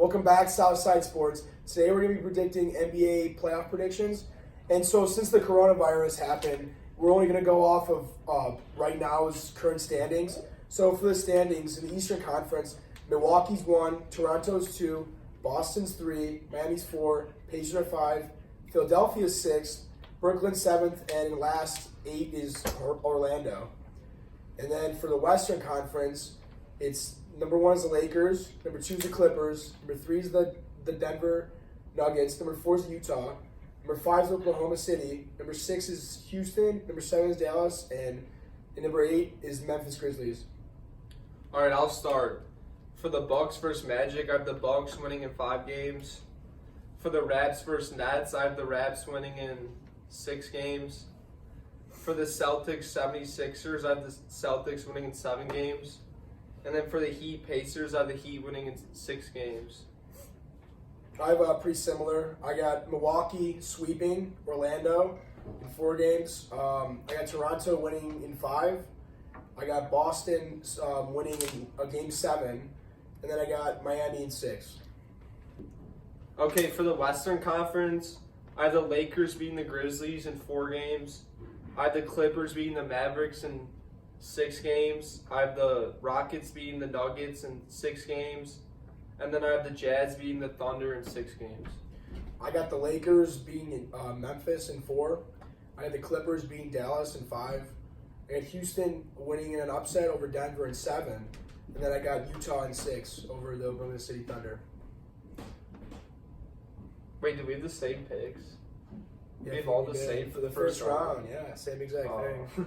Welcome back, Southside Sports. Today we're going to be predicting NBA playoff predictions. And so since the coronavirus happened, we're only going to go off of right now's current standings. So for the standings in the Eastern Conference, Milwaukee's 1, Toronto's 2, Boston's 3, Miami's 4, Pacers are 5, Philadelphia's 6, Brooklyn's 7th, and in last 8 is Orlando. And then for the Western Conference, it's number 1 is the Lakers, number 2 is the Clippers, number 3 is the Denver Nuggets, number 4 is Utah, number 5 is Oklahoma City, number 6 is Houston, number 7 is Dallas, and number 8 is Memphis Grizzlies. All right, I'll start. For the Bucks versus Magic, I have the Bucks winning in 5 games. For the Raps versus Nets, I have the Raps winning in 6 games. For the Celtics 76ers, I have the Celtics winning in 7 games. And then for the Heat Pacers, I have the Heat winning in 6 games. I have pretty similar. I got Milwaukee sweeping Orlando in 4 games. I got Toronto winning in 5. I got Boston winning in game 7. And then I got Miami in 6. Okay, for the Western Conference, I have the Lakers beating the Grizzlies in 4 games. I have the Clippers beating the Mavericks in 6 games. I have the Rockets beating the Nuggets in 6 games. And then I have the Jazz beating the Thunder in 6 games. I got the Lakers beating Memphis in 4. I had the Clippers beating Dallas in 5. I got Houston winning in an upset over Denver in 7. And then I got Utah in 6 over the Oklahoma City Thunder. Wait, do we have the same picks? Yeah, We have all the same for the first round. Yeah, same exact thing.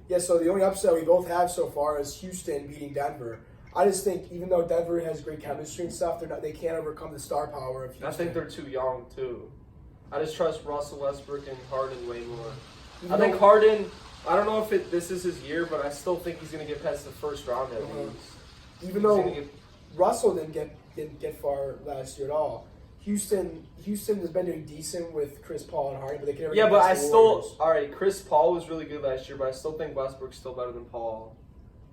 Yeah, so the only upset we both have so far is Houston beating Denver. I just think even though Denver has great chemistry and stuff, they can't overcome the star power of Houston. I think they're too young too. I just trust Russell Westbrook and Harden way more. Even I think though- Harden. I don't know if this is his year, but I still think he's gonna get past the first round at least. Even He's though gonna get- Russell didn't get far last year at all. Houston has been doing decent with Chris Paul and Harden, but they can never Yeah, get but past I the still. Warriors. All right, Chris Paul was really good last year, but I still think Westbrook's still better than Paul.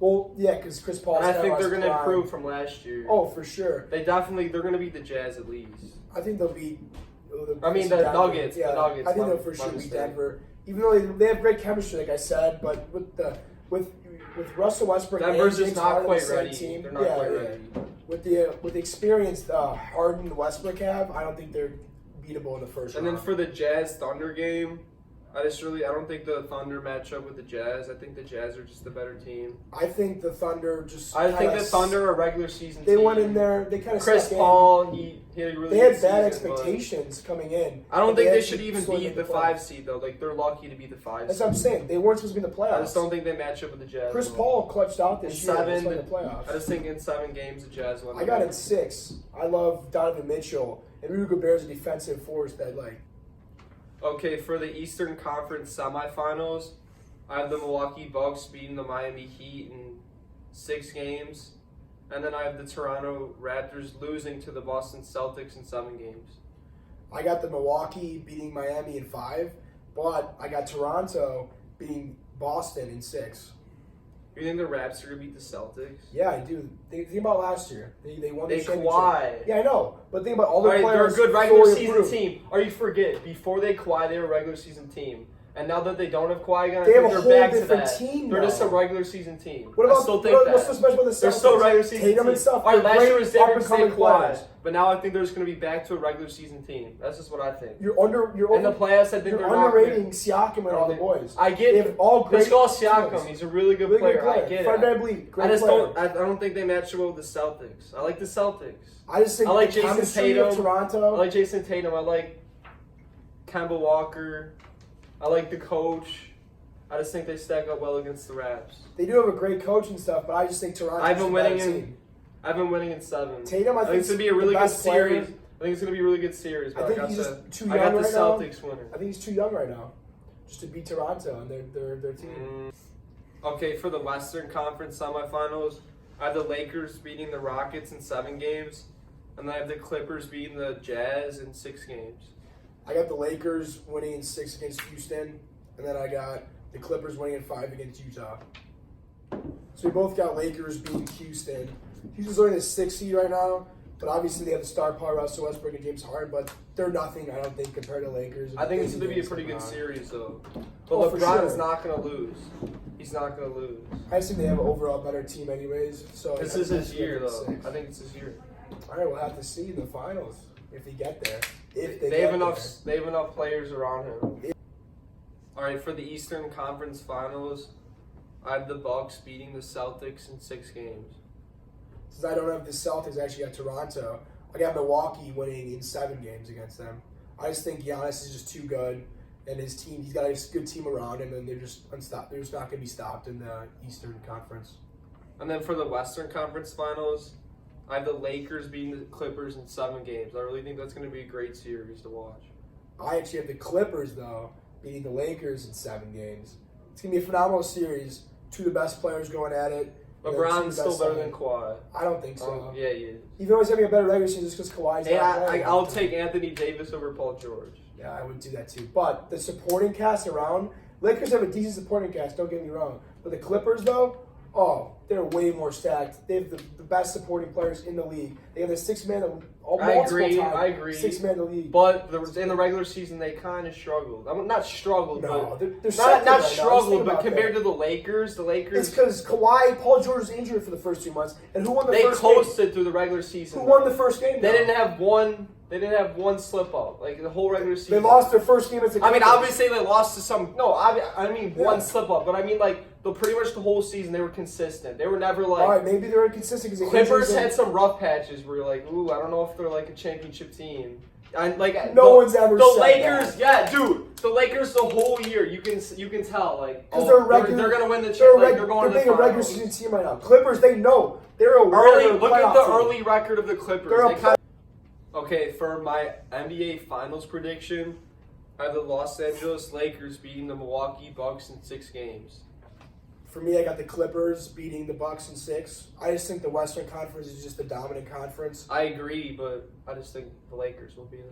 Well, yeah, because Chris Paul. And I think they're gonna improve from last year. Oh, for sure. They're gonna beat the Jazz at least. I think they'll beat. I mean, the Denver. Nuggets. Yeah, The Nuggets. I think they'll for sure beat Denver. Even though they have great chemistry, like I said, but with Russell Westbrook, Denver's and just James not Harden on quite the same ready. Team, They're not quite ready. With the experience Harden and Westbrook have, I don't think they're beatable in the first And round. then for the Jazz Thunder game, I don't think the Thunder match up with the Jazz. I think the Jazz are just the better team. I think the Thunder just. I think the Thunder are a regular season They team. went in there. They kind of. Chris Paul, he had a really They had good bad season, but expectations coming in. I don't but think they actually should even slid beat into the playoffs. 5 seed though. Like they're lucky to be the 5 That's seed. what I'm saying. They weren't supposed to be in the playoffs. I just don't think they match up with the Jazz. Chris well. Paul clutched out this In year. 7, in the playoffs. I just think in 7 games the Jazz won. I got it 6. I love Donovan Mitchell and Rudy Gobert's a defensive force that Okay, for the Eastern Conference semifinals, I have the Milwaukee Bucks beating the Miami Heat in 6 games. And then I have the Toronto Raptors losing to the Boston Celtics in 7 games. I got the Milwaukee beating Miami in 5, but I got Toronto beating Boston in 6. You think the Raps are going to beat the Celtics? Yeah, I do. Think about last year. They won the They championship. Kawhi. Yeah, I know. But think about all the All right, they're a players. good regular fully season approved. team. Or you forget, before they Kawhi, they were a regular season team. And now that they don't have Kawhi again, I They have think a they're whole back to different that. team They're now. just a regular season team. What about I still think what's that. so special about the Celtics? They're still a regular season Tatum team. and stuff. All right, They're last year great was different because they up-and-coming Kawhi. players. But now I think they're just going to be back to a regular season team. That's just what I think. You're In the playoffs, I think You're they're not underrating Siakam and all the boys. I get They have all great Pascal Siakam. teams. He's a really good Really player. good player. I get Fred it. VanVleet, I great just player. don't. I don't think they match well with the Celtics. I like the Celtics. I just think I like the Jason chemistry of Tatum. Toronto. I like Jason Tatum. I like Kemba Walker. I like the coach. I just think they stack up well against the Raps. They do have a great coach and stuff, but I just think Toronto's I've been a better winning in- team. I've been winning in 7. Tatum, I think, it's gonna be a really good series. I think it's gonna be a really good series. But I I, think got he's the just too I young got the right now. Celtics winning. I think he's too young right now, just to beat Toronto and their team. Okay, for the Western Conference semifinals, I have the Lakers beating the Rockets in 7 games, and then I have the Clippers beating the Jazz in 6 games. I got the Lakers winning in 6 against Houston, and then I got the Clippers winning in 5 against Utah. So we both got Lakers beating Houston. Houston's only the 6th seed right now. But obviously they have the star power Russell Westbrook and James Harden, but they're nothing, I don't think, compared to Lakers. I think it's going to be a Davis pretty good LeBron. series, though. But Oh, for LeBron's sure. not going to lose. He's not going to lose. I just think they have an overall better team anyways. So This I is think his that's year, good though. for 6. I think it's his year. All right, we'll have to see in the finals if they get there. If they They have get enough. there. They have enough players around him. All right, for the Eastern Conference Finals, I have the Bucks beating the Celtics in 6 games. Since I don't have the Celtics, I actually got Toronto. I got Milwaukee winning in 7 games against them. I just think Giannis is just too good, and his team, he's got a good team around him, and they're just unstoppable. They're just not going to be stopped in the Eastern Conference. And then for the Western Conference Finals, I have the Lakers beating the Clippers in 7 games. I really think that's going to be a great series to watch. I actually have the Clippers, though, beating the Lakers in 7 games. It's going to be a phenomenal series. 2 of the best players going at it. And then 2 of LeBron's the still best better center. than Kawhi. I don't think so. Yeah, he is. Even though he's having a better regular season just because Kawhi's Hey, not playing. I'll take Anthony Davis over Paul George. Yeah, I would do that too. But the supporting cast around, Lakers have a decent supporting cast, don't get me wrong. But the Clippers, though, they're way more stacked. They have the best supporting players in the league. They have the 6-man, I agree. time, I agree. 6-man in the league. But in the regular season, they kind of struggled. I mean, not struggled, No, but they're not second right now. Just struggled. think But about compared that. to the Lakers, It's because Paul George was injured for the first 2 months. And who won the they first game? coasted through the regular season. Who won the first game? They though? didn't have one. They didn't have one slip up. Like the whole regular season. They lost their first game as a I mean, Clippers. obviously they lost to some. No, I mean Yeah. one slip up, but I mean like pretty much the whole season they were consistent. They were never like. All right, maybe they're inconsistent because Clippers had some rough patches where you're like, ooh, I don't know if they're like a championship team. And like No one's ever the said Lakers, that. yeah, dude, the Lakers the whole year you can tell like Because they're gonna win the they're going to being the a regular finals. season team right now. Clippers, they know they're a Early, winner, look at playoff the team. early record of the Clippers. They're a They kinda- okay, for my NBA Finals prediction, I have the Los Angeles Lakers beating the Milwaukee Bucks in 6 games. For me, I got the Clippers beating the Bucks in 6. I just think the Western Conference is just the dominant conference. I agree, but I just think the Lakers will be there.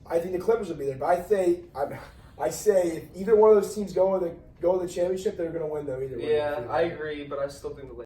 I think the Clippers will be there, but I say if either one of those teams go to the championship, they're going to win though either way. Yeah, I agree, but I still think the Lakers.